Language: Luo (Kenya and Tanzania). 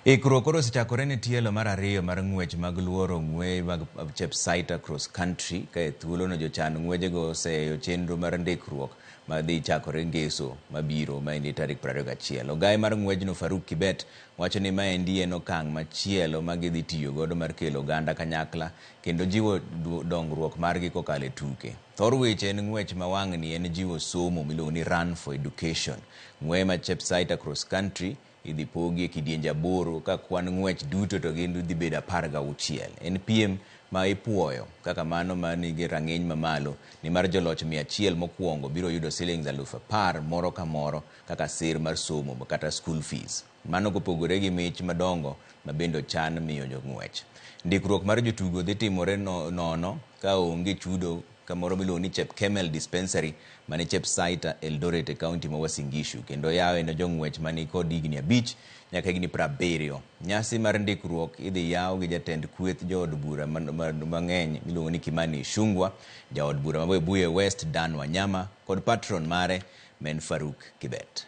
Ikruok osechakore ne tielo mar ariyo mar ng'wech mag luoro ng'we mag Chepsaita cross country ka thuolo no jochan ng'wejego oseyo chenro mar ndikruok madhi chakore ngeso mabiro maendi tarik 21. Ogai mar ng'wejno Faruk Kibet wacho ni maendi en okang' machielo magidhi tiyo godo mar kelo oganda kanyakla kendo jiwo dongruok margi kokalo e tuke. Thor weche en ng'wech mawang'ni en jiwo somo miluongo ni Run for Education. Ng'we ma Chepsaita cross country idhi pogi e kidienje 8 ka kwan ng'wech duto to gin dhi bedo 16. En piem ma ipuoyo kaka mano manigi rang'iny mamalo ni mar joloch 100 mokwongo biro yudo shillings 10,000 moro ka moro kaka sir mar somo kata school fees. Mano kopogore gi mich madongo ma bende chan miyo jong'wech. Ndikruok mar jotugo dhi timore nono ka onge chudo kamoro miluongo ni Chepkemel Dispensary mani Chepsaita Eldoret e kaunti ma Uasin Gishu kendo yawe ne jong'wech mani kod higni 5 nyaka higni 70. Nyasi mar ndikruok idhi yaw gi jatend kweth jood bura mang'eny miluongo ni Kimani Ichung'wah, jaod bura ma Webuye West Dan Wanyama kod patron mare men Faruk Kibet.